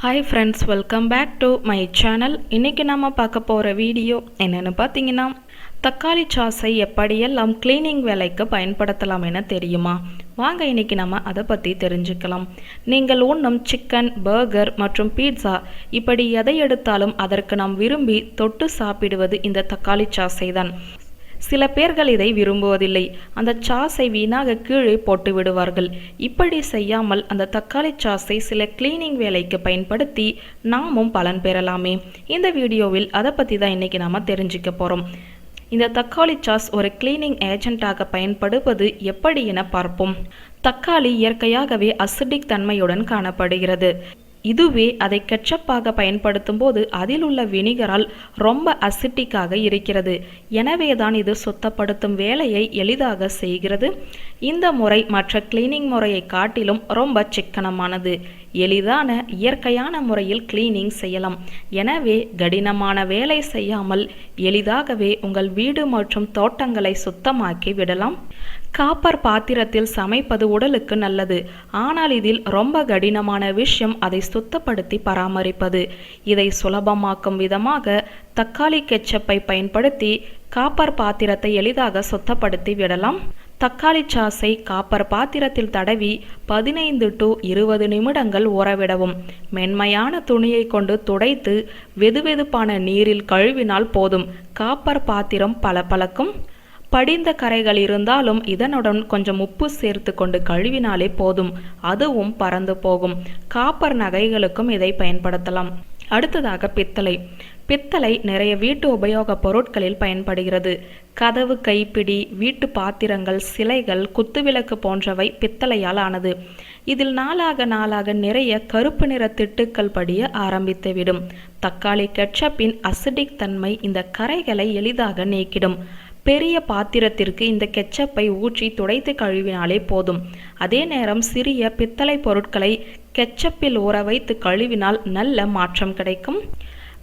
Hi friends, welcome back to my channel. இன்றைக்கி நம்ம பார்க்க போகிற வீடியோ என்னென்னு பார்த்தீங்கன்னா, தக்காளி சாஸை எப்படியெல்லாம் கிளீனிங் வேலைக்கு பயன்படுத்தலாம் என தெரியுமா? வாங்க இன்றைக்கி நம்ம அதை பற்றி தெரிஞ்சுக்கலாம். நீங்கள் உண்ணும் சிக்கன், பர்கர் மற்றும் பீட்சா இப்படி எதை எடுத்தாலும் அதற்கு நாம் விரும்பி தொட்டு சாப்பிடுவது இந்த தக்காளி சாஸை தான். சில பேர்கள் இதை விரும்புவதில்லை. அந்த சாஸை வீணாக கீழே போட்டு விடுவார்கள். இப்படி செய்யாமல் அந்த தக்காளி சாஸை சில கிளீனிங் வேலைக்கு பயன்படுத்தி நாமும் பலன் பெறலாமே. இந்த வீடியோவில் அதை பற்றி தான் இன்றைக்கி நாம் தெரிஞ்சுக்க போகிறோம். இந்த தக்காளி சாஸ் ஒரு கிளீனிங் ஏஜென்ட்டாக பயன்படுவது எப்படி என பார்ப்போம். தக்காளி இயற்கையாகவே அசிடிக் தன்மையுடன் காணப்படுகிறது. இதுவே அதை கெச்சப்பாக பயன்படுத்தும் போது அதில் உள்ள வினிகரால் ரொம்ப அசிட்டிக்காக இருக்கிறது. எனவே தான் இது சுத்தப்படுத்தும் வேலையை எளிதாக செய்கிறது. இந்த முறை மற்ற கிளீனிங் முறையை காட்டிலும் ரொம்ப சிக்கனமானது. எளிதான இயற்கையான முறையில் கிளீனிங் செய்யலாம். எனவே கடினமான வேலை செய்யாமல் எளிதாகவே உங்கள் வீடு மற்றும் தோட்டங்களை சுத்தமாக்கி விடலாம். காப்பர் பாத்திரத்தில் சமைப்பது உடலுக்கு நல்லது. ஆனால் இதில் ரொம்ப கடினமான விஷயம் அதை சுத்தப்படுத்தி பராமரிப்பது. இதை சுலபமாக்கும் விதமாக தக்காளி கெச்சப்பை பயன்படுத்தி காப்பர் பாத்திரத்தை எளிதாக சுத்தப்படுத்தி விடலாம். தக்காளி சாஸை காப்பர் பாத்திரத்தில் தடவி 15 to 20 நிமிடங்கள் ஊறவிடவும். மென்மையான துணியை கொண்டு துடைத்து வெதுவெதுப்பான நீரில் கழுவினால் போதும். காப்பர் பாத்திரம் பளபளக்கும். படிந்த கரைகள் இருந்தாலும் இதனுடன் கொஞ்சம் உப்பு சேர்த்து கொண்டு கழுவினாலே போதும், அதுவும் பறந்து போகும். காப்பர் நகைகளுக்கும் இதை பயன்படுத்தலாம். அடுத்ததாக பித்தளை. பித்தளை நிறைய வீட்டு உபயோக பொருட்களில் பயன்படுகிறது. கதவு கைப்பிடி, வீட்டு பாத்திரங்கள், சிலைகள், குத்துவிளக்கு போன்றவை பித்தளையால் ஆனது. இதில் நாளாக நிறைய கருப்பு நிற திட்டுக்கள் படிய ஆரம்பித்துவிடும். தக்காளி கெச்சப்பின் அசிடிக் தன்மை இந்த கரைகளை எளிதாக நீக்கிடும். பெரிய பாத்திரத்திற்கு இந்த கெச்சப்பை ஊற்றி துடைத்து கழுவினாலே போதும். அதே நேரம் சிறிய பித்தளை பொருட்களை கெச்சப்பில் ஊற வைத்து கழுவினால் நல்ல மாற்றம் கிடைக்கும்.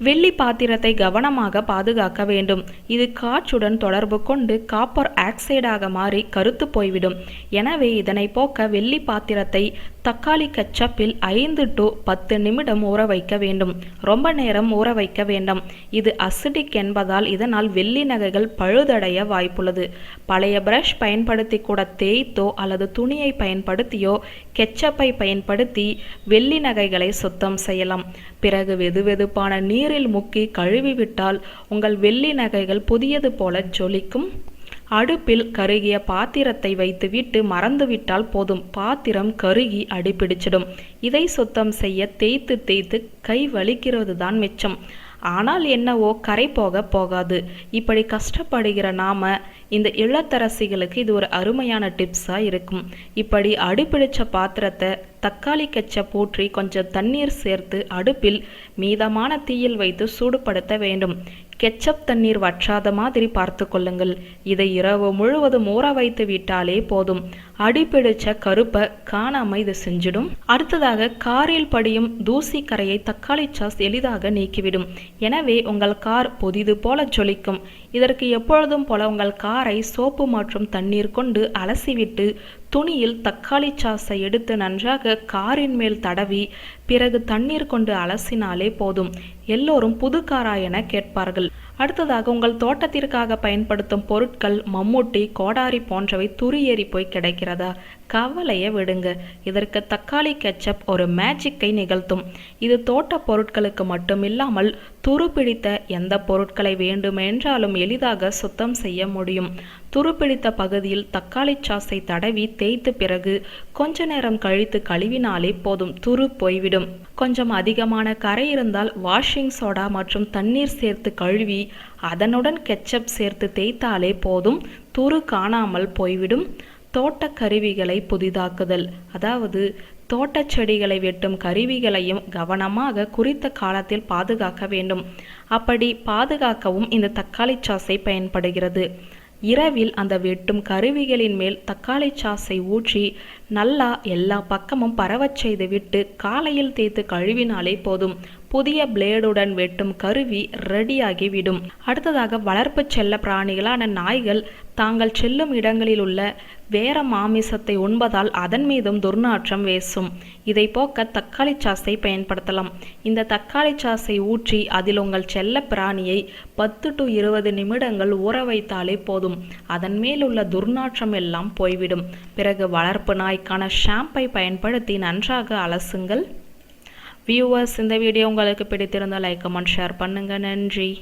வெள்ளி பாத்திரத்தை கவனமாக பாதுகாக்க வேண்டும். இது காற்றுடன் தொடர்பு கொண்டு காப்பர் ஆக்சைடாக மாறி கருத்து போய்விடும். எனவே இதனை போக்க வெள்ளி பாத்திரத்தை தக்காளி கெச்சப்பில் 5 to 10 நிமிடம் ஊற வைக்க வேண்டும். ரொம்ப நேரம் ஊற வைக்க வேண்டாம். இது அசிடிக் என்பதால் இதனால் வெள்ளி நகைகள் பழுதடைய வாய்ப்புள்ளது. பழைய பிரஷ் பயன்படுத்தி கூட தேய்த்தோ அல்லது துணியை பயன்படுத்தியோ கெச்சப்பை பயன்படுத்தி வெள்ளி நகைகளை சுத்தம் செய்யலாம். பிறகு வெதுவெதுப்பான நீரில் முக்கி கழுவிவிட்டால் உங்கள் வெள்ளி நகைகள் புதியது போல ஜொலிக்கும். அடுப்பில் கருகிய பாத்திரத்தை வைத்துவிட்டு மறந்துவிட்டால் போதும், பாத்திரம் கருகி அடிபிடிச்சிடும். இதை சுத்தம் செய்ய தேய்த்து கை வலிக்கிறது தான் மிச்சம். ஆனால் என்னவோ கரை போகாது. இப்படி கஷ்டப்படுகிற நாம இந்த இளத்தரசிகளுக்கு இது ஒரு அருமையான டிப்ஸா இருக்கும். இப்படி அடிபிடிச்ச பாத்திரத்தை தக்காளி கெச்சப் ஊற்றி கொஞ்சம் தண்ணீர் சேர்த்து அடுப்பில் மீதமான தீயில் வைத்து சூடுபடுத்த வேண்டும். கெச்சப் தண்ணீர் வற்றாத மாதிரி பார்த்து கொள்ளுங்கள். இதை இரவு முழுவதும் ஊற வைத்து விட்டாலே போதும். அடிப்பிடிச்ச கருப்பை காணாம இது செஞ்சிடும். அடுத்ததாக காரில் படியும் தூசி கரையை தக்காளி சாஸ் எளிதாக நீக்கிவிடும். எனவே உங்கள் கார் புதிது போல ஜொலிக்கும். இதற்கு எப்பொழுதும் போல உங்கள் காரை சோப்பு மற்றும் தண்ணீர் கொண்டு அலசிவிட்டு துணியில் தக்காளி சாஸை எடுத்து நன்றாக காரின் மேல் தடவி பிறகு தண்ணீர் கொண்டு அலசினாலே போதும். எல்லோரும் புது காரா என கேட்பார்கள். அடுத்ததாக உங்கள் தோட்டத்திற்காக பயன்படுத்தும் பொருட்கள் மம்முட்டி, கோடாரி போன்றவை துரியேறி போய் கிடைக்கிறதா? கவலையை விடுங்க. இதற்கு தக்காளி கெச்சப் ஒரு மேஜிக்கை நிகழ்த்தும். இது தோட்ட பொருட்களுக்கு மட்டுமில்லாமல் துருப்பிடித்த எந்த பொருட்களை வேண்டுமென்றாலும் எளிதாக சுத்தம் செய்ய முடியும். துருப்பிடித்த பகுதியில் தக்காளி சாஸை தடவி தேய்த்து பிறகு கொஞ்ச நேரம் கழித்து கழுவினாலே போதும், துரு போய்விடும். கொஞ்சம் அதிகமான கரை இருந்தால் வாஷிங் சோடா மற்றும் தண்ணீர் சேர்த்து கழுவி அதனுடன் கெச்சப் சேர்த்து தேய்த்தாலே போதும், துரு காணாமல் போய்விடும். தோட்ட கருவிகளை புதிதாக்குதல், அதாவது தோட்ட செடிகளை வெட்டும் கருவிகளையும் கவனமாக குறித்த காலத்தில் பாதுகாக்க வேண்டும். அப்படி பாதுகாக்கவும் இந்த தக்காளி சாஸை பயன்படுகிறது. இரவில் அந்த வெட்டும் கருவிகளின் மேல் தக்காளி சாஸை ஊற்றி நல்லா எல்லா பக்கமும் பரவச் செய்து விட்டு காலையில் தேய்த்து கழுவினாலே போதும். புதிய பிளேடுடன் வெட்டும் கருவி ரெடியாகிவிடும். அடுத்ததாக வளர்ப்பு செல்ல பிராணிகளான நாய்கள் தாங்கள் செல்லும் இடங்களில் உள்ள வேற மாமிசத்தை உண்பதால் அதன் மீதும் துர்நாற்றம் வீசும். இதை போக்க தக்காளி சாஸை பயன்படுத்தலாம். இந்த தக்காளி சாஸை ஊற்றி அதில் உங்கள் செல்ல பிராணியை 10 to 20 நிமிடங்கள் ஊற வைத்தாலே போதும். அதன் மேல் உள்ள துர்நாற்றம் எல்லாம் போய்விடும். பிறகு வளர்ப்பு நாய்க்கான ஷாம்பை பயன்படுத்தி நன்றாக அலசுங்கள். வியூவர்ஸ், இந்த வீடியோ உங்களுக்கு பிடித்திருந்தால் லைக், கமெண்ட், ஷேர் பண்ணுங்க. நன்றி.